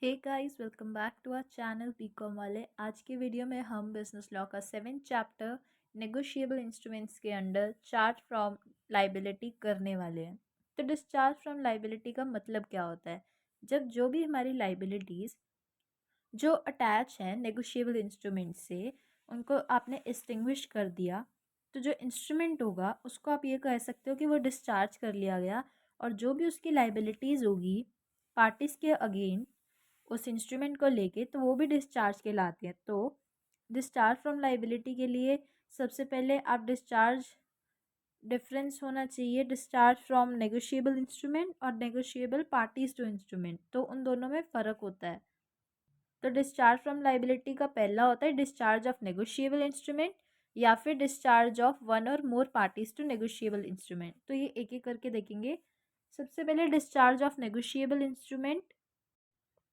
Hey guys, welcome back to our channel BCom वाले। आज के वीडियो में हम बिजनेस लॉ का 7th चैप्टर नेगोशिएबल इंस्ट्रूमेंट्स के अंडर चार्ज फ्रॉम लाइबिलिटी करने वाले हैं। तो डिस्चार्ज फ्रॉम लाइबिलिटी का मतलब क्या होता है? जब जो भी हमारी लाइबिलिटीज़ जो अटैच हैं नेगोशिएबल इंस्ट्रूमेंट से, उनको आपने एक्सटिंग्विश कर दिया, तो जो इंस्ट्रूमेंट होगा उसको आप ये कह सकते हो कि वो डिस्चार्ज कर लिया गया। और जो भी उसकी लाइबिलिटीज़ होगी पार्टीज़ के अगेन उस इंस्ट्रूमेंट को लेके, तो वो भी डिस्चार्ज कहलाती है। तो डिस्चार्ज फ्रॉम लाइबिलिटी के लिए सबसे पहले आप डिस्चार्ज डिफरेंस होना चाहिए डिस्चार्ज फ्रॉम नेगोशिएबल इंस्ट्रूमेंट और नेगोशिएबल पार्टीज टू इंस्ट्रूमेंट, तो उन दोनों में फ़र्क होता है। तो डिस्चार्ज फ्रॉम लाइबिलिटी का पहला होता है डिस्चार्ज ऑफ नेगोशिएबल इंस्ट्रूमेंट या फिर डिस्चार्ज ऑफ वन और more parties to negotiable instrument. तो ये एक एक करके देखेंगे। सबसे पहले discharge of negotiable instrument.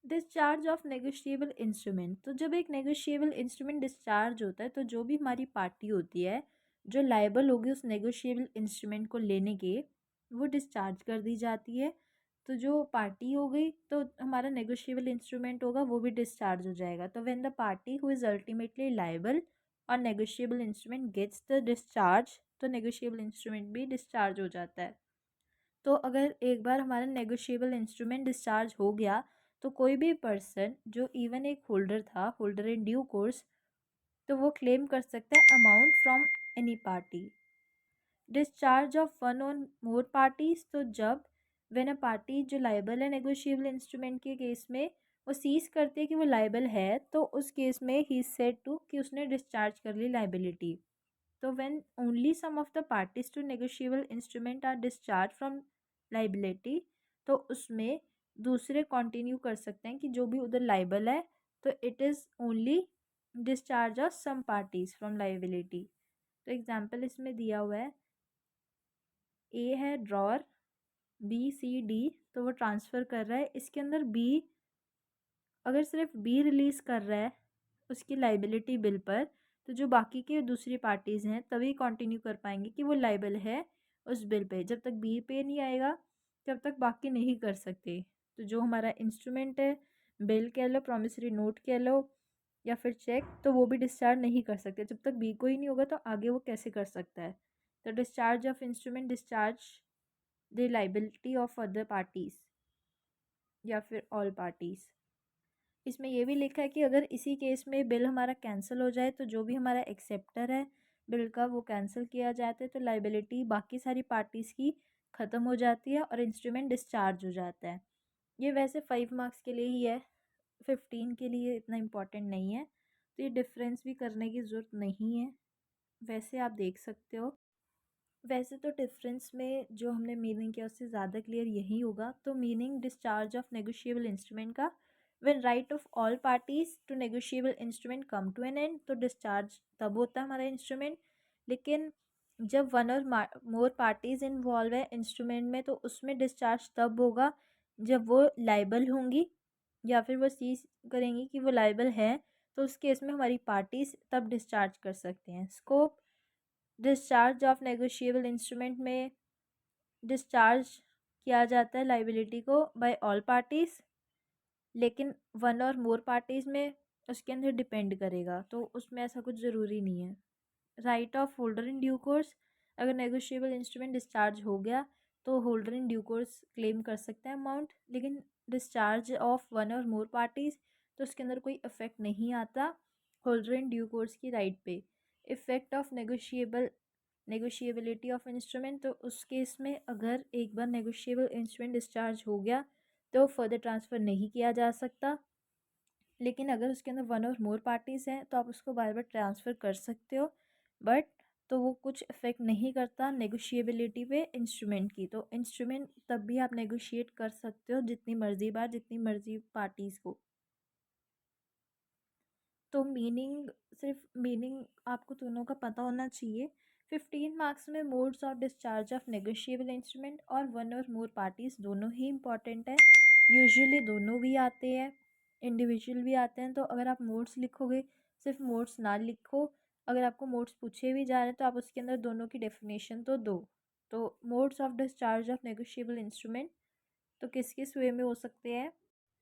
Discharge of negotiable instrument, तो जब एक नेगोशिएबल इंस्ट्रूमेंट डिस्चार्ज होता है तो जो भी हमारी पार्टी होती है जो लायबल होगी उस नेगोशिएबल इंस्ट्रूमेंट को लेने के, वो डिस्चार्ज कर दी जाती है। तो जो पार्टी हो गई तो हमारा नेगोशिएबल इंस्ट्रूमेंट होगा वो भी डिस्चार्ज हो जाएगा। तो when the party who is ultimately liable और negotiable instrument gets the discharge, तो नेगोशिएबल इंस्ट्रूमेंट भी डिस्चार्ज हो जाता है। तो अगर एक बार हमारा नेगोशिएबल इंस्ट्रूमेंट डिस्चार्ज हो गया तो कोई भी पर्सन जो इवन एक होल्डर था, होल्डर इन ड्यू कोर्स, तो वो क्लेम कर सकता है amount from any party. Discharge of one और मोर पार्टीज, तो जब व्हेन अ पार्टी जो लाइबल है नेगोशिएबल इंस्ट्रूमेंट के केस में वो सीज करती है कि वो लाइबल है, तो उस केस में ही सेड टू कि उसने डिस्चार्ज कर ली लाइबिलिटी। तो when only some of the parties to negotiable instrument are discharge from liability, तो उसमें दूसरे कंटिन्यू कर सकते हैं कि जो भी उधर लाइबल है, तो it is only discharge of some parties from liability. तो एग्जांपल इसमें दिया हुआ है, ए है ड्रॉर, बी सी डी, तो वो ट्रांसफ़र कर रहा है। इसके अंदर बी, अगर सिर्फ बी रिलीज़ कर रहा है उसकी लाइबिलिटी बिल पर, तो जो बाकी के दूसरी पार्टीज़ हैं तभी कंटिन्यू कर पाएंगे कि वो लाइबल है उस बिल पे। जब तक बी पे नहीं आएगा तब तक बाकी नहीं कर सकते। तो जो हमारा इंस्ट्रूमेंट है, बिल कह लो, प्रॉमिसरी नोट कह लो या फिर चेक, तो वो भी डिस्चार्ज नहीं कर सकते। जब तक बी को ही नहीं होगा तो आगे वो कैसे कर सकता है? तो discharge of instrument discharge the liability of other parties या फिर ऑल पार्टीज़। इसमें ये भी लिखा है कि अगर इसी केस में बिल हमारा कैंसिल हो जाए, तो जो भी हमारा एक्सेप्टर है बिल का वो कैंसिल किया जाता है, तो लाइबिलिटी बाकी सारी पार्टीज़ की ख़त्म हो जाती है और इंस्ट्रूमेंट डिस्चार्ज हो जाता है। ये वैसे 5 मार्क्स के लिए ही है, 15 के लिए इतना इम्पोर्टेंट नहीं है, तो ये डिफरेंस भी करने की ज़रूरत नहीं है, वैसे आप देख सकते हो। वैसे तो डिफरेंस में जो हमने मीनिंग किया उससे ज़्यादा क्लियर यही होगा। तो meaning discharge of negotiable instrument का, when right of all parties to negotiable instrument come to an end, तो डिस्चार्ज तब होता है हमारा इंस्ट्रूमेंट। लेकिन जब वन और मोर पार्टीज इन्वॉल्व है इंस्ट्रूमेंट में, तो उसमें डिस्चार्ज तब होगा जब वो लाइबल होंगी या फिर वो सीज करेंगी कि वो लाइबल है, तो उस केस में हमारी पार्टीज तब डिस्चार्ज कर सकते हैं। Scope discharge of negotiable instrument में डिस्चार्ज किया जाता है लाइबिलिटी को बाय ऑल पार्टीज़, लेकिन वन और मोर पार्टीज़ में उसके अंदर डिपेंड करेगा, तो उसमें ऐसा कुछ ज़रूरी नहीं है। Right of holder in due course, अगर नेगोशिएबल इंस्ट्रूमेंट डिस्चार्ज हो गया तो holder in due course claim कर सकते हैं अमाउंट, लेकिन डिस्चार्ज ऑफ वन और मोर पार्टीज़ तो उसके अंदर कोई इफ़ेक्ट नहीं आता होल्डर इन ड्यू कोर्स की राइट पे। इफ़ेक्ट ऑफ नेगोशिएबिलिटी ऑफ इंस्ट्रूमेंट, तो उस केस में अगर एक बार नेगोशिएबल इंस्ट्रूमेंट डिस्चार्ज हो गया तो फर्दर ट्रांसफ़र नहीं किया जा सकता। लेकिन अगर उसके अंदर वन और मोर पार्टीज़ हैं तो आप उसको बार बार ट्रांसफ़र कर सकते हो, बट तो वो कुछ इफ़ेक्ट नहीं करता नेगोशिएबिलिटी पे इंस्ट्रूमेंट की। तो इंस्ट्रूमेंट तब भी आप नेगोशिएट कर सकते हो जितनी मर्ज़ी बार, जितनी मर्ज़ी पार्टीज़ को। तो मीनिंग, सिर्फ मीनिंग आपको दोनों का पता होना चाहिए। 15 मार्क्स में modes of discharge of negotiable instrument और वन और मोर पार्टीज़ दोनों ही इंपॉर्टेंट है। यूजुअली दोनों भी आते हैं, इंडिविजुअल भी आते हैं। तो अगर आप मोड्स लिखोगे, सिर्फ मोड्स ना लिखो, अगर आपको मोड्स पूछे भी जा रहे हैं तो आप उसके अंदर दोनों की डेफिनेशन तो दो। तो modes of discharge of negotiable instrument तो किस किस वे में हो सकते हैं?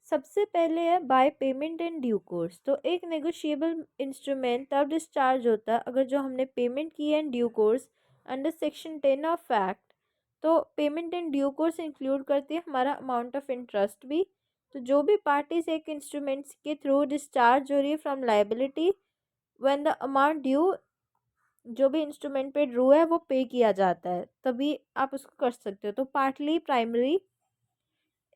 सबसे पहले है by payment in due course. तो एक नेगोशिएबल इंस्ट्रूमेंट तब डिस्चार्ज होता है अगर जो हमने पेमेंट की है in due course under section 10 of act. तो payment in due course include करती है हमारा अमाउंट ऑफ इंटरेस्ट भी। तो जो भी पार्टीज एक इंस्ट्रूमेंट्स के थ्रू डिस्चार्ज हो रही है from liability when the amount due, जो भी इंस्ट्रूमेंट पे ड्रू है वो पे किया जाता है, तभी आप उसको कर सकते हो। तो partly primary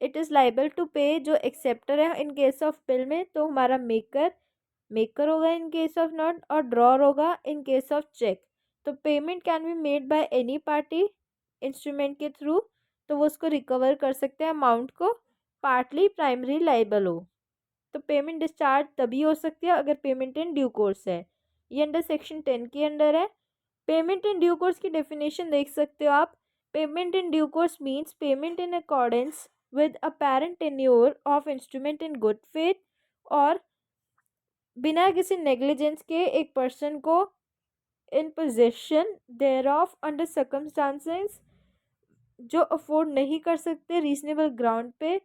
it is liable to pay जो एक्सेप्टर है इन केस ऑफ बिल में, तो हमारा मेकर होगा इन केस ऑफ नोट, और ड्रॉर होगा इन केस ऑफ चेक। तो payment can be made by any party instrument के थ्रू, तो वो उसको रिकवर कर सकते हैं अमाउंट को, पार्टली प्राइमरी लाइबल हो। तो पेमेंट डिस्चार्ज तभी हो सकती है अगर पेमेंट इन ड्यू कोर्स है। ये अंडर सेक्शन 10 के अंडर है। पेमेंट इन ड्यू कोर्स की डेफिनेशन देख सकते हो आप। Payment in due course means payment in accordance with apparent tenure of instrument in good faith, और बिना किसी नेग्लिजेंस के एक पर्सन को in possession thereof under circumstances जो अफोर्ड नहीं कर सकते रीजनेबल ग्राउंड पे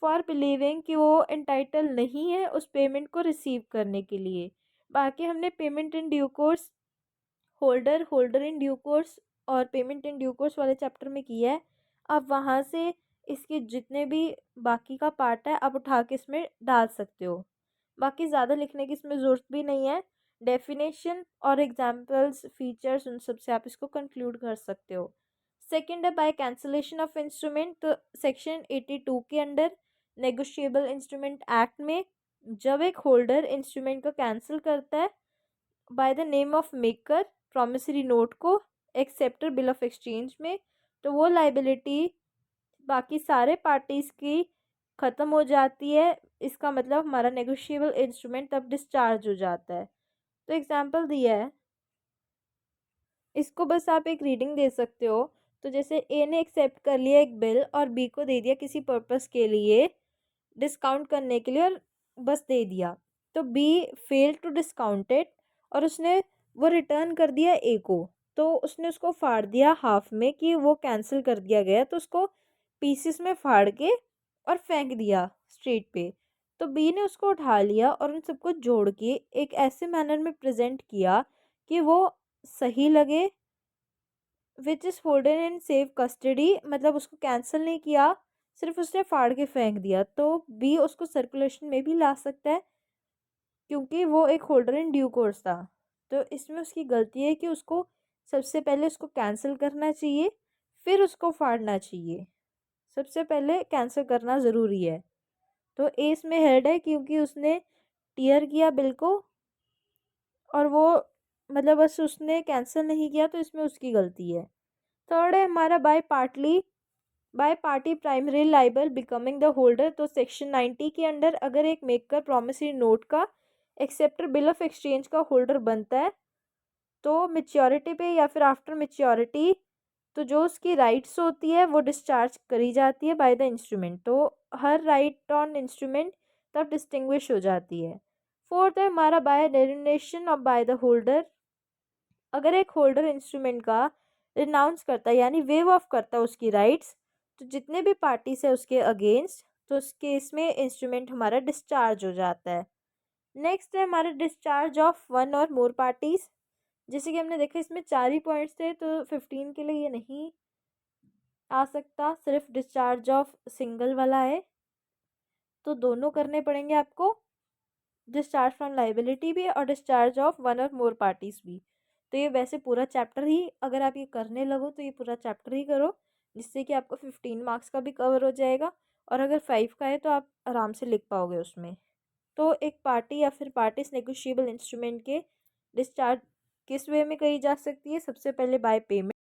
फॉर बिलीविंग कि वो एंटाइटल नहीं है उस पेमेंट को रिसीव करने के लिए। बाकी हमने payment in due course holder in due course और पेमेंट इन ड्यू कोर्स वाले चैप्टर में किया है। आप वहाँ से इसके जितने भी बाकी का पार्ट है आप उठा के इसमें डाल सकते हो। बाकी ज़्यादा लिखने की इसमें ज़रूरत भी नहीं है। डेफिनेशन और एग्जांपल्स फीचर्स उन सब से आप इसको कंक्लूड कर सकते हो। सेकंड है बाय कैंसिलेशन ऑफ इंस्ट्रूमेंट। तो सेक्शन 82 के अंडर नेगोशिएबल इंस्ट्रूमेंट एक्ट में जब एक होल्डर इंस्ट्रूमेंट को कैंसिल करता है by the name of maker promissory note को एक्सेप्टर बिल ऑफ एक्सचेंज में, तो वो लाइबिलिटी बाकी सारे पार्टीज की ख़त्म हो जाती है। इसका मतलब हमारा नेगोशिएबल इंस्ट्रूमेंट तब डिस्चार्ज हो जाता है। तो एग्जांपल दिया है, इसको बस आप एक रीडिंग दे सकते हो। तो जैसे ए ने एक्सेप्ट कर लिया एक बिल और बी को दे दिया किसी पर्पस के लिए, डिस्काउंट करने के लिए, और बस दे दिया। तो B fail to discount it और उसने वो रिटर्न कर दिया ए को। तो उसने उसको फाड़ दिया हाफ में कि वो कैंसिल कर दिया गया, तो उसको पीसेस में फाड़ के और फेंक दिया स्ट्रीट पे। तो बी ने उसको उठा लिया और उन सबको जोड़ के एक ऐसे मैनर में प्रेजेंट किया कि वो सही लगे, which is holden in safe custody. मतलब उसको कैंसिल नहीं किया, सिर्फ उसने फाड़ के फेंक दिया। तो बी उसको सर्कुलेशन में भी ला सकता है क्योंकि वो एक होल्डर इन ड्यू कोर्स था। तो इसमें उसकी गलती है कि उसको सबसे पहले उसको कैंसिल करना चाहिए, फिर उसको फाड़ना चाहिए। सबसे पहले कैंसिल करना ज़रूरी है। तो ए इसमें हेड है क्योंकि उसने टीयर किया बिल को और वो मतलब बस उसने कैंसिल नहीं किया, तो इसमें उसकी गलती है। थर्ड है हमारा by party primary liable becoming the holder. तो सेक्शन 90 के अंडर अगर एक मेकर प्रॉमिसरी नोट का एक्सेप्टर बिल ऑफ एक्सचेंज का होल्डर बनता है तो मेच्योरिटी पे या फिर आफ्टर मेच्योरिटी तो जो उसकी राइट्स होती है वो डिस्चार्ज करी जाती है बाय द इंस्ट्रूमेंट। तो हर राइट ऑन इंस्ट्रूमेंट तब डिस्टिंग्विश हो जाती है। फोर्थ है हमारा बाय डेरिनेशन ऑफ बाय द होल्डर। अगर एक होल्डर इंस्ट्रूमेंट का रिनाउंस करता है यानी वेव ऑफ करता है उसकी राइट्स, तो जितने भी पार्टीज है उसके अगेंस्ट, तो उस केस में इंस्ट्रूमेंट हमारा डिस्चार्ज हो जाता है। नेक्स्ट है हमारा डिस्चार्ज ऑफ वन और मोर पार्टीज। जैसे कि हमने देखा इसमें 4 ही पॉइंट्स थे, तो 15 के लिए ये नहीं आ सकता, सिर्फ डिस्चार्ज ऑफ सिंगल वाला है। तो दोनों करने पड़ेंगे आपको, डिस्चार्ज फ्रॉम लाइबिलिटी भी और डिस्चार्ज ऑफ वन और मोर पार्टीज भी। तो ये वैसे पूरा चैप्टर ही अगर आप ये करने लगो तो ये पूरा चैप्टर ही करो, जिससे कि आपको 15 मार्क्स का भी कवर हो जाएगा। और अगर 5 का है तो आप आराम से लिख पाओगे उसमें। तो एक पार्टी या फिर पार्टीज नेगोशिएबल इंस्ट्रूमेंट के डिस्चार्ज किस वे में करी जा सकती है? सबसे पहले बाय पेमेंट।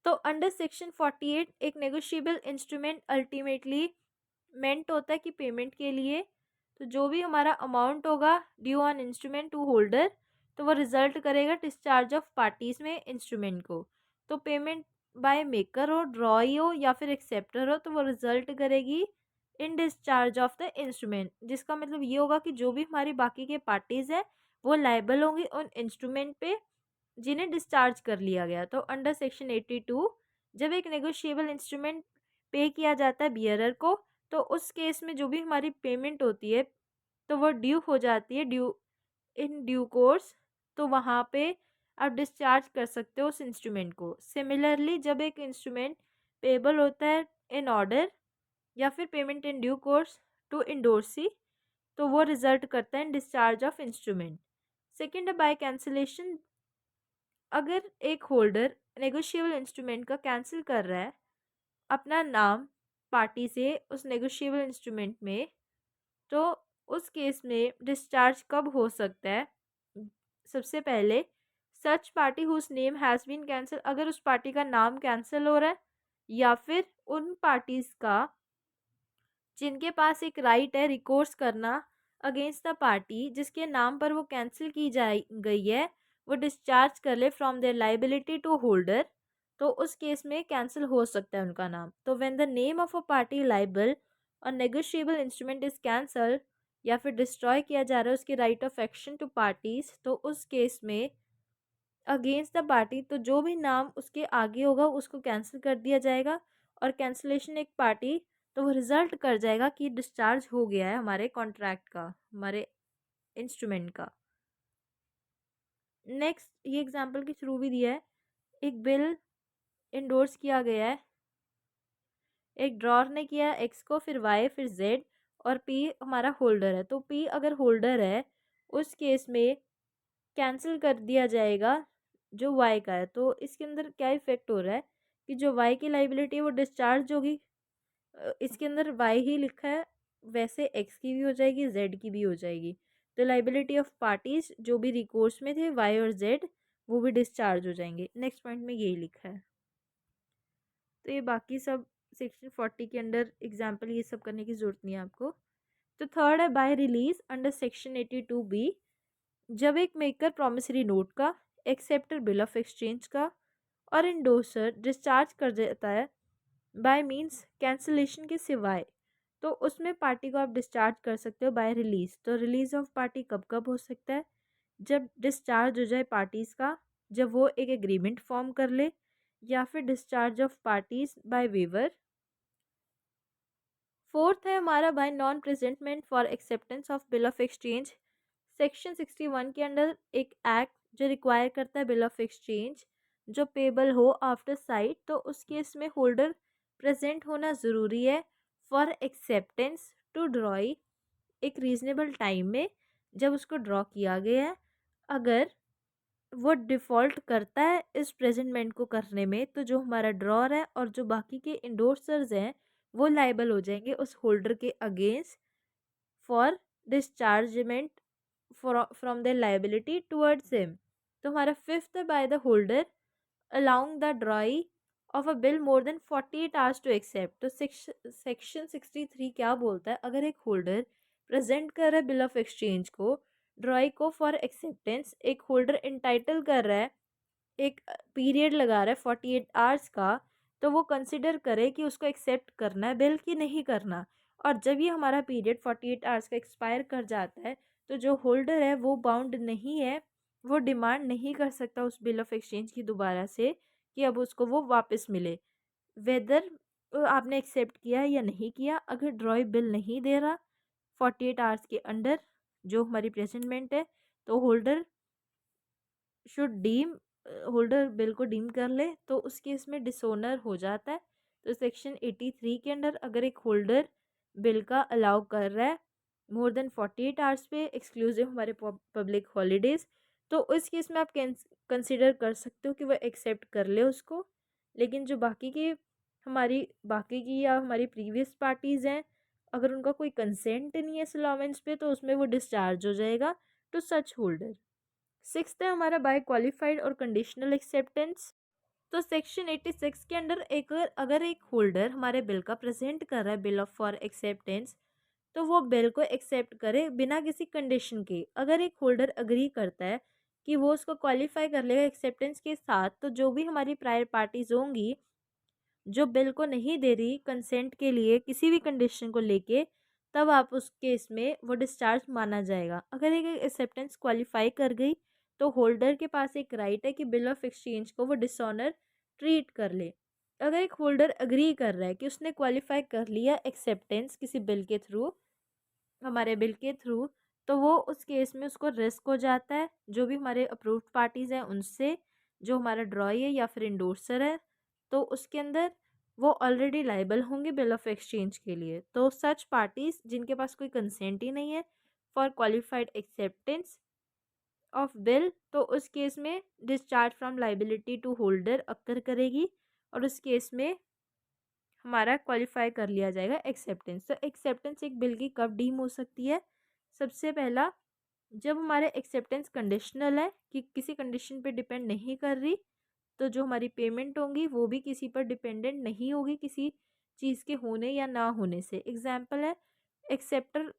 तो अंडर सेक्शन 48 एक नेगोशिएबल इंस्ट्रूमेंट अल्टीमेटली मेंट होता है कि पेमेंट के लिए। तो जो भी हमारा अमाउंट होगा due on instrument to holder, तो वो रिजल्ट करेगा डिस्चार्ज ऑफ पार्टीज में इंस्ट्रूमेंट को। तो पेमेंट बाय मेकर हो, ड्रॉई हो या फिर एक्सेप्टर हो, तो वो रिजल्ट करेगी इन डिस्चार्ज ऑफ द इंस्ट्रूमेंट, जिसका मतलब ये होगा कि जो भी हमारी बाकी के पार्टीज हैं वो लाइबल होंगी उन इंस्ट्रूमेंट पे जिन्हें डिस्चार्ज कर लिया गया। तो अंडर सेक्शन 82 जब एक नेगोशिएबल इंस्ट्रूमेंट पे किया जाता है बियरर को, तो उस केस में जो भी हमारी पेमेंट होती है तो वो ड्यू हो जाती है, इन ड्यू कोर्स। तो वहाँ पे आप डिस्चार्ज कर सकते हो उस इंस्ट्रूमेंट को। सिमिलरली जब एक इंस्ट्रूमेंट पेबल होता है इन ऑर्डर या फिर payment in due course to indorsee, तो वो रिजल्ट करता है in discharge of instrument. Second है बाय कैंसिलेशन। अगर एक होल्डर नेगोशिएबल इंस्ट्रूमेंट का कैंसिल कर रहा है अपना नाम पार्टी से उस नेगोशिएबल इंस्ट्रूमेंट में, तो उस केस में डिस्चार्ज कब हो सकता है? सबसे पहले such party whose name has been cancel, अगर उस पार्टी का नाम कैंसिल हो रहा है, या फिर उन पार्टीज का जिनके पास एक राइट है रिकोर्स करना अगेंस्ट द पार्टी जिसके नाम पर वो कैंसिल की जाए गई है, वो डिस्चार्ज कर ले from their liability to holder, तो उस केस में कैंसिल हो सकता है उनका नाम। तो when the name of a party liable और नेगोशिएबल इंस्ट्रूमेंट इज कैंसल, या फिर डिस्ट्रॉय किया जा रहा है उसकी right of action to parties, तो उस केस में अगेंस्ट द पार्टी, तो जो भी नाम उसके आगे होगा उसको कैंसिल कर दिया जाएगा। और कैंसिलेशन एक पार्टी, तो वो रिजल्ट कर जाएगा कि डिस्चार्ज हो गया है हमारे कॉन्ट्रैक्ट का, हमारे इंस्ट्रूमेंट का। नेक्स्ट ये एग्जांपल के थ्रू भी दिया है। एक बिल इंडोर्स किया गया है, एक ड्रॉर ने किया एक्स को, फिर वाई, फिर जेड, और पी हमारा होल्डर है। तो पी अगर होल्डर है उस केस में कैंसिल कर दिया जाएगा जो वाई का है। तो इसके अंदर क्या इफेक्ट हो रहा है कि जो वाई की लाइबिलिटी है वो डिस्चार्ज होगी। इसके अंदर वाई ही लिखा है, वैसे एक्स की भी हो जाएगी, जेड की भी हो जाएगी। तो लाइबिलिटी ऑफ पार्टीज जो भी रिकोर्स में थे वाई और जेड, वो भी डिस्चार्ज हो जाएंगे। नेक्स्ट पॉइंट में यही लिखा है। तो ये बाकी सब सेक्शन 40 के अंडर एग्जाम्पल ये सब करने की जरूरत नहीं है आपको। तो थर्ड है bye release under section 82B। जब एक मेकर प्रॉमिसरी नोट का, एक्सेप्टर बिल ऑफ एक्सचेंज का और इंडोसर डिस्चार्ज कर देता है बाय मींस कैंसिलेशन के सिवाय, तो उसमें पार्टी को आप डिस्चार्ज कर सकते हो बाय रिलीज। तो रिलीज ऑफ पार्टी कब कब हो सकता है? जब डिस्चार्ज हो जाए पार्टीज का, जब वो एक एग्रीमेंट फॉर्म कर ले, या फिर discharge of parties by waiver. Fourth है हमारा by non presentment for acceptance of bill of exchange. Section 61 के अंडर एक एक्ट जो रिक्वायर करता है बिल ऑफ एक्सचेंज जो पेबल हो आफ्टर साइट, तो उस केस में होल्डर प्रेजेंट होना ज़रूरी है फॉर एक्सेप्टेंस टू ड्रॉई एक रीजनेबल टाइम में जब उसको ड्रॉ किया गया है। अगर वो डिफ़ॉल्ट करता है इस प्रेजेंटमेंट को करने में, तो जो हमारा ड्रॉर है और जो बाकी के इंडोर्सर्स हैं वो लाइबल हो जाएंगे उस होल्डर के against for dischargement from the liability towards him. तो हमारा फिफ्थ है by the holder allowing the drawee of a bill more than 48 hours to accept. तो सेक्शन 63 क्या बोलता है? अगर एक होल्डर प्रेजेंट कर रहा है बिल ऑफ एक्सचेंज को, ड्रॉई को फॉर एक्सेप्टेंस, एक होल्डर इंटाइटल कर रहा है, एक पीरियड लगा रहा है 48 आवर्स का, तो वो कंसिडर करे कि उसको एक्सेप्ट करना है बिल कि नहीं करना। और जब ये हमारा पीरियड 48 आवर्स का एक्सपायर कर जाता है, तो जो होल्डर है वो बाउंड नहीं है, वो डिमांड नहीं कर सकता उस बिल ऑफ एक्सचेंज की दोबारा से कि अब उसको वो वापस मिले, वेदर आपने एक्सेप्ट किया है या नहीं किया। अगर ड्रॉई बिल नहीं दे रहा 48 आवर्स के अंडर जो हमारी प्रेजेंटमेंट है, तो holder should deem, holder bill को डीम कर ले, तो उस केस में डिसोनर हो जाता है। तो सेक्शन 83 के अंडर अगर एक होल्डर बिल का अलाउ कर रहा है मोर देन 48 आवर्स पे एक्सक्लूसिव हमारे पब्लिक हॉलीडेज, तो उस केस में आप कंसिडर कर सकते हो कि वह एक्सेप्ट कर ले उसको। लेकिन जो बाकी के हमारी बाकी की या हमारी प्रीवियस पार्टीज़ हैं, अगर उनका कोई कंसेंट नहीं है इस अलाउंस पे, तो उसमें वो डिस्चार्ज हो जाएगा टू सच होल्डर। सिक्स्थ है हमारा बाय क्वालिफाइड और कंडीशनल एक्सेप्टेंस। तो सेक्शन 86 के अंडर एक अगर एक होल्डर हमारे बिल का प्रेजेंट कर रहा है बिल ऑफ फॉर एक्सेप्टेंस, तो वो बिल को एक्सेप्ट करे बिना किसी कंडीशन के। अगर एक होल्डर अग्री करता है कि वो उसको क्वालिफाई कर लेगा एक्सेप्टेंस के साथ, तो जो भी हमारी प्रायर पार्टीज होंगी जो बिल को नहीं दे रही कंसेंट के लिए किसी भी कंडीशन को लेके, तब आप उस केस में वो डिस्चार्ज माना जाएगा। अगर एक एक्सेप्टेंस क्वालिफाई कर गई, तो होल्डर के पास एक राइट है कि बिल ऑफ एक्सचेंज को वो डिसऑनर ट्रीट कर ले। अगर एक होल्डर अग्री कर रहा है कि उसने क्वालिफाई कर लिया एक्सेप्टेंस किसी बिल के थ्रू, हमारे बिल के थ्रू, तो वो उस केस में उसको रिस्क हो जाता है जो भी हमारे अप्रूव्ड पार्टीज़ हैं उनसे, जो हमारा ड्रॉई है या फिर इंडोर्सर है, तो उसके अंदर वो ऑलरेडी लाइबल होंगे बिल ऑफ एक्सचेंज के लिए। तो सच पार्टीज जिनके पास कोई कंसेंट ही नहीं है for qualified acceptance of bill, तो उस केस में discharge from liability to holder occur करेगी और उस केस में हमारा क्वालिफाई कर लिया जाएगा एक्सेप्टेंस। तो एक्सेप्टेंस एक बिल की कब डीम हो सकती है? सबसे पहला, जब हमारे एक्सेप्टेंस कंडीशनल है कि किसी कंडीशन पे डिपेंड नहीं कर रही, तो जो हमारी पेमेंट होंगी वो भी किसी पर डिपेंडेंट नहीं होगी किसी चीज़ के होने या ना होने से। एग्जाम्पल है, एक्सेप्टर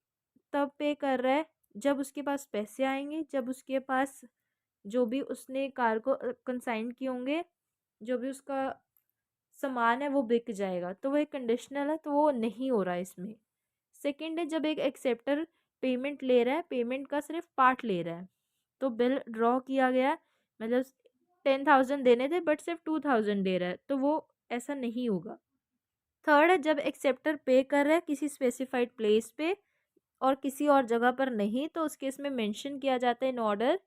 तब पे कर रहा है जब उसके पास पैसे आएंगे, जब उसके पास जो भी उसने कार को कंसाइन किए होंगे, जो भी उसका सामान है वो बिक जाएगा, तो वो एक कंडीशनल है, तो वो नहीं हो रहा है इसमें। सेकंड है, जब एक एक्सेप्टर पेमेंट ले रहा है, पेमेंट का सिर्फ पार्ट ले रहा है, तो बिल ड्रॉ किया गया, मतलब 10,000 देने थे बट सिर्फ 2,000 दे रहा है, तो वो ऐसा नहीं होगा। थर्ड है, जब एक्सेप्टर पे कर रहा है किसी स्पेसिफाइड प्लेस पे और किसी और जगह पर नहीं, तो उस केस में मेंशन किया जाता है इन ऑर्डर।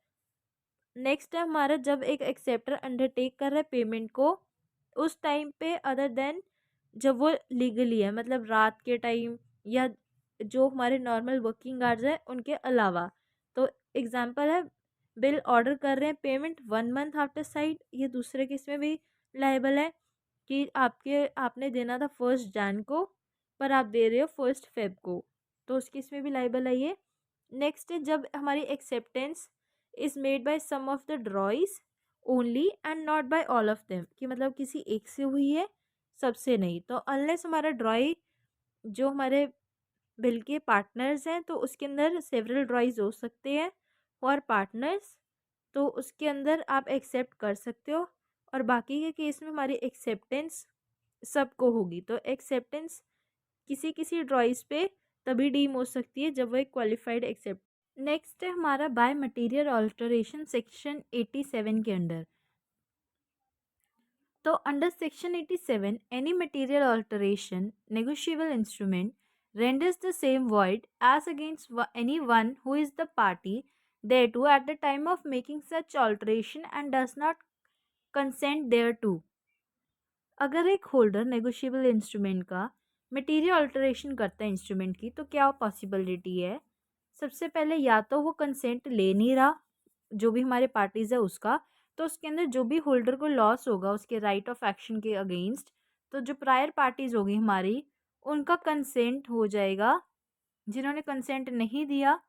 नेक्स्ट है हमारा, जब एक एक्सेप्टर अंडरटेक कर रहा है पेमेंट को उस टाइम पे अदर देन जब वो लीगली है, मतलब रात के टाइम या जो हमारे नॉर्मल वर्किंग आवर्स है उनके अलावा। तो एग्जांपल है, बिल ऑर्डर कर रहे हैं पेमेंट 1 मंथ आफ्टर साइट, ये दूसरे केस में भी लाइबल है कि आपने देना था 1 जन को पर आप दे रहे हो 1 फेब को, तो उस केस में भी लाइबल है ये। नेक्स्ट है, जब हमारी acceptance is made by some of the drawees only and not by all of them, कि मतलब किसी एक से हुई है सबसे नहीं, तो अनलेस हमारा ड्रॉई जो हमारे बिल के पार्टनर्स हैं तो उसके अंदर सेवरल ड्रॉइज हो सकते हैं और पार्टनर्स, तो उसके अंदर आप एक्सेप्ट कर सकते हो, और बाकी के केस में हमारी एक्सेप्टेंस सबको होगी। तो एक्सेप्टेंस किसी किसी ड्रॉइज पे तभी डीम हो सकती है जब वो एक क्वालिफाइड एक्सेप्ट। नेक्स्ट है हमारा बाय मटेरियल ऑल्टरेशन सेक्शन 87 के अंडर। तो under section 87 any material alteration negotiable instrument renders the same void as against anyone who is the party thereto at the time of making such alteration and does not consent thereto। अगर एक holder negotiable instrument का material alteration करता है instrument की, तो क्या possibility है? सबसे पहले या तो वो कंसेंट ले नहीं रहा जो भी हमारे पार्टीज़ है उसका, तो उसके अंदर जो भी होल्डर को लॉस होगा उसके राइट ऑफ एक्शन के अगेंस्ट, तो जो प्रायर पार्टीज़ होगी हमारी उनका कंसेंट हो जाएगा जिन्होंने कंसेंट नहीं दिया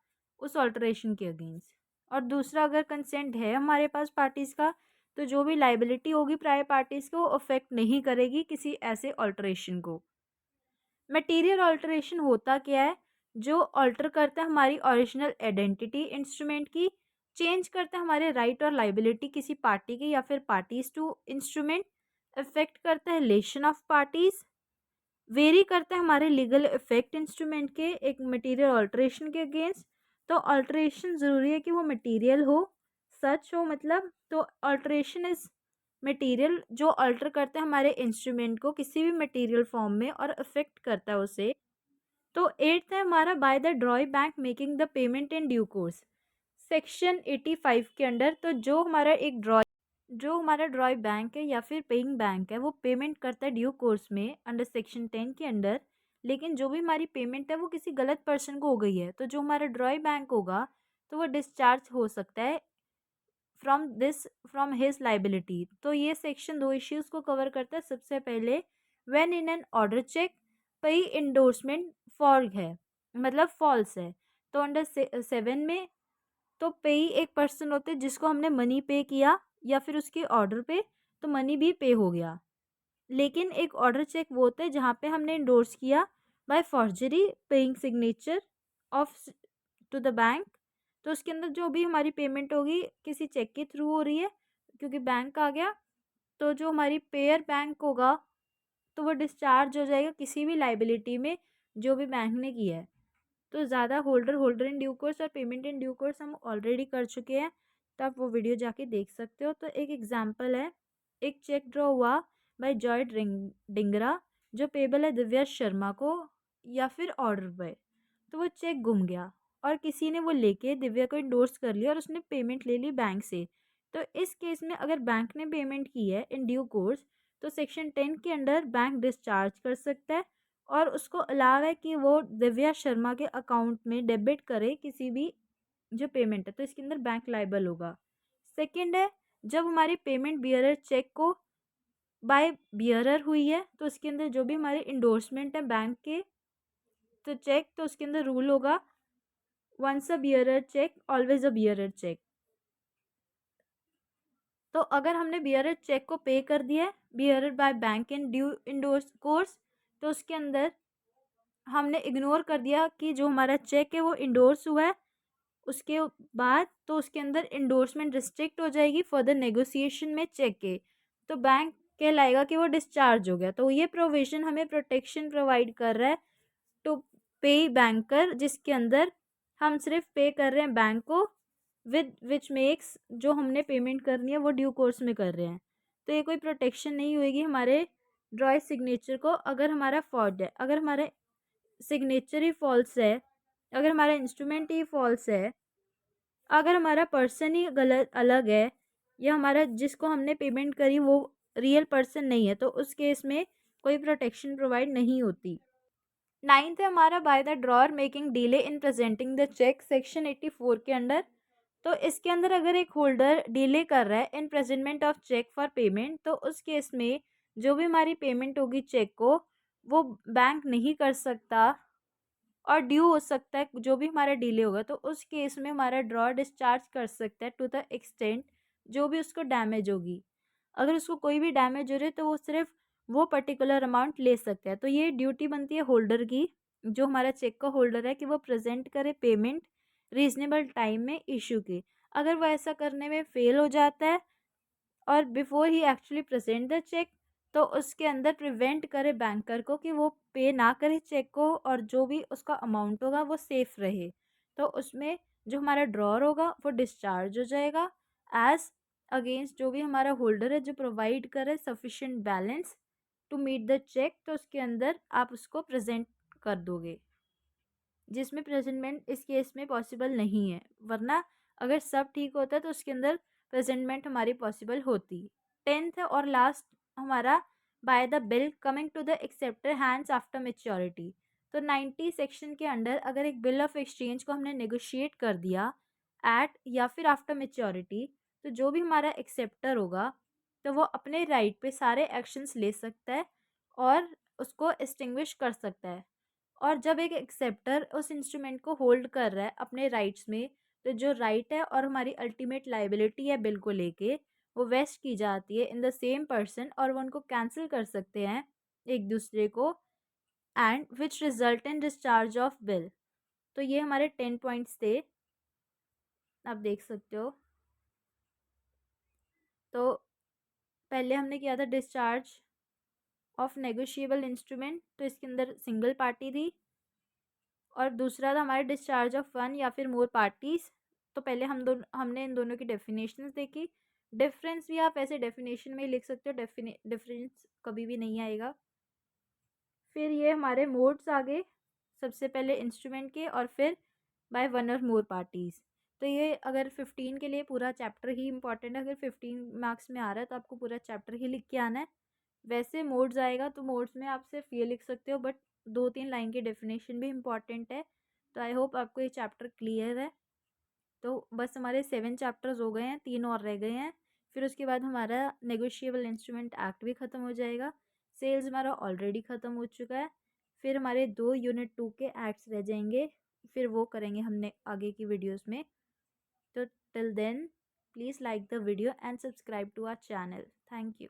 उस ऑल्टरेशन के अगेंस्ट। और दूसरा, अगर कंसेंट है हमारे पास पार्टीज़ का, तो जो भी लाइबिलिटी होगी प्रायर पार्टीज़ को अफेक्ट नहीं करेगी किसी ऐसे ऑल्टरेशन को। मटेरियल ऑल्टरेशन होता क्या है? जो ऑल्टर करता है हमारी ओरिजिनल आइडेंटिटी इंस्ट्रूमेंट की, चेंज करता है हमारे राइट और लाइबिलिटी किसी पार्टी के या फिर पार्टीज टू इंस्ट्रूमेंट, अफेक्ट करता है रिलेशन ऑफ पार्टीज, वेरी करता है हमारे लीगल इफेक्ट इंस्ट्रूमेंट के एक मटेरियल ऑल्टरेशन के अगेंस्ट। तो ऑल्टरेशन ज़रूरी है कि वो मटेरियल हो, सच हो, मतलब तो ऑल्टरेशन इज मटेरियल जो अल्टर करता है हमारे इंस्ट्रूमेंट को किसी भी मटेरियल फॉर्म में और अफेक्ट करता है उसे। तो एट्थ है हमारा, by the ड्रॉई bank making the payment in due course section 85 के अंडर। तो जो हमारा ड्रॉई बैंक है या फिर पेइंग बैंक है वो पेमेंट करता है ड्यू कोर्स में अंडर सेक्शन 10 के अंडर, लेकिन जो भी हमारी पेमेंट है वो किसी गलत पर्सन को हो गई है, तो जो हमारा ड्रॉई बैंक होगा तो वो डिस्चार्ज हो सकता है फ्रॉम हिज लाइबिलिटी। तो ये सेक्शन दो इश्यूज को कवर करता है। सबसे पहले, when in an order cheque पे इंडोर्समेंट फॉर है, मतलब फॉल्स है, तो अंडर 7 में तो पेई एक पर्सन होते हैं जिसको हमने मनी पे किया या फिर उसके ऑर्डर पे तो मनी भी पे हो गया, लेकिन एक ऑर्डर चेक वो होता है जहाँ पे हमने इंडोर्स किया by forgery paying signature of to the bank, तो उसके अंदर जो भी हमारी पेमेंट होगी किसी चेक के थ्रू हो रही है क्योंकि बैंक आ गया, तो जो हमारी पेयर बैंक होगा तो वो डिस्चार्ज हो जाएगा किसी भी लाइबिलिटी में जो भी बैंक ने की है। तो ज़्यादा होल्डर इन ड्यू कोर्स और पेमेंट इन ड्यू कोर्स हम ऑलरेडी कर चुके हैं, तो आप वो वीडियो जाके देख सकते हो। तो एक एग्जांपल है, एक चेक ड्रॉ हुआ बाय जॉय डिंगरा, जो पेबल है दिव्या शर्मा को या फिर ऑर्डर बाय। तो वो चेक गुम गया और किसी ने वो लेके दिव्या को इंडोर्स कर लिया और उसने पेमेंट ले ली बैंक से। तो इस केस में अगर बैंक ने पेमेंट की है इन ड्यू कोर्स, तो सेक्शन 10 के अंडर बैंक डिस्चार्ज कर सकता है और उसको अलाव है कि वो दिव्या शर्मा के अकाउंट में डेबिट करे किसी भी जो पेमेंट है, तो इसके अंदर बैंक लाइबल होगा। सेकंड है, जब हमारी पेमेंट बियरर चेक को बाय बियरर हुई है तो उसके अंदर जो भी हमारे इंडोर्समेंट है बैंक के, तो चेक, तो उसके अंदर रूल होगा once a bearer cheque always a bearer cheque. तो अगर हमने बियरर चेक को पे कर दिया है bearer by bank in due indorse course, तो उसके अंदर हमने इग्नोर कर दिया कि जो हमारा चेक है वो इंडोर्स हुआ है, उसके बाद तो उसके अंदर इंडोर्समेंट रिस्ट्रिक्ट हो जाएगी फर्दर नेगोशिएशन में चेक के, तो बैंक कहलाएगा कि वो डिस्चार्ज हो गया। तो ये प्रोविजन हमें प्रोटेक्शन प्रोवाइड कर रहा है टू पे बैंकर, जिसके अंदर हम सिर्फ पे कर रहे हैं बैंक को विद विच मेक्स जो हमने पेमेंट करनी है वो ड्यू कोर्स में कर रहे हैं। तो ये कोई प्रोटेक्शन नहीं होएगी हमारे ड्रॉय सिग्नेचर को अगर हमारा फॉल्ट है। अगर हमारा सिग्नेचर ही फॉल्स है, अगर हमारा इंस्ट्रूमेंट ही फॉल्स है, अगर हमारा पर्सन ही गलत अलग है, या हमारा जिसको हमने पेमेंट करी वो रियल पर्सन नहीं है, तो उस केस में कोई प्रोटेक्शन प्रोवाइड नहीं होती। नाइन्थ है हमारा by the drawer making delay in presenting the cheque, section 84 के अंडर। तो इसके अंदर अगर एक होल्डर डिले कर रहा है in presentment of cheque for payment, तो उस केस में जो भी हमारी पेमेंट होगी चेक को, वो बैंक नहीं कर सकता और ड्यू हो सकता है जो भी हमारा डिले होगा, तो उस केस में हमारा ड्रॉ डिस्चार्ज कर सकता है टू द एक्सटेंट जो भी उसको डैमेज होगी। अगर उसको कोई भी डैमेज हो रही है तो वो सिर्फ वो पर्टिकुलर अमाउंट ले सकता है। तो ये ड्यूटी बनती है होल्डर की, जो हमारा चेक का होल्डर है, कि वो प्रेजेंट करे पेमेंट रीजनेबल टाइम में इशू की। अगर वो ऐसा करने में फेल हो जाता है और बिफोर ही एक्चुअली प्रेजेंट द चेक, तो उसके अंदर प्रिवेंट करे बैंकर को कि वो पे ना करे चेक को और जो भी उसका अमाउंट होगा वो सेफ रहे। तो उसमें जो हमारा ड्रॉर होगा वो डिस्चार्ज हो जाएगा एज अगेंस्ट जो भी हमारा होल्डर है जो प्रोवाइड करे sufficient balance to meet the cheque, तो उसके अंदर आप उसको प्रेजेंट कर दोगे, जिसमें प्रेजेंटमेंट इस केस में पॉसिबल नहीं है। वरना अगर सब ठीक होता है तो उसके अंदर प्रेजेंटमेंट हमारी पॉसिबल होती। टेंथ और लास्ट हमारा by the bill coming to the acceptor hands after maturity. तो 90 सेक्शन के अंडर अगर एक बिल ऑफ एक्सचेंज को हमने नेगोशिएट कर दिया एट या फिर आफ्टर मेच्योरिटी, तो जो भी हमारा एक्सेप्टर होगा तो वो अपने राइट पे सारे एक्शंस ले सकता है और उसको एक्सटिंग्विश कर सकता है। और जब एक एक्सेप्टर उस इंस्ट्रूमेंट को होल्ड कर रहा है अपने राइट्स में, तो जो राइट है और हमारी अल्टीमेट लाइबिलिटी है बिल को लेके, वो वेस्ट की जाती है इन द सेम पर्सन और वो उनको कैंसिल कर सकते हैं एक दूसरे को, and which result in discharge of bill. तो ये हमारे 10 पॉइंट्स थे, आप देख सकते हो। तो पहले हमने किया था डिस्चार्ज ऑफ नेगोशिएबल इंस्ट्रूमेंट, तो इसके अंदर सिंगल पार्टी थी, और दूसरा था हमारे डिस्चार्ज ऑफ वन या फिर मोर पार्टीज। तो पहले हमने इन दोनों की डेफिनेशंस देखी। डिफरेंस भी आप ऐसे डेफिनेशन में ही लिख सकते हो, डिफरेंस कभी भी नहीं आएगा। फिर ये हमारे मोड्स आ गए, सबसे पहले इंस्ट्रूमेंट के और फिर बाय वन और मोर पार्टीज़। तो ये अगर 15 के लिए पूरा चैप्टर ही इंपॉर्टेंट है, अगर 15 मार्क्स में आ रहा है तो आपको पूरा चैप्टर ही लिख के आना है। वैसे मोड्स आएगा तो मोड्स में आप सिर्फ ये लिख सकते हो, बट 2-3 लाइन की डेफिनेशन भी इम्पॉर्टेंट है। तो आई होप आपको ये चैप्टर क्लियर है। तो बस हमारे 7 चैप्टर्स हो गए हैं, 3 और रह गए हैं। फिर उसके बाद हमारा नेगोशिएबल इंस्ट्रूमेंट एक्ट भी ख़त्म हो जाएगा। सेल्स हमारा ऑलरेडी ख़त्म हो चुका है। फिर हमारे 2 यूनिट 2 के एक्ट्स रह जाएंगे, फिर वो करेंगे हमने आगे की वीडियोस में। तो till then please like the video and subscribe to our channel. Thank you.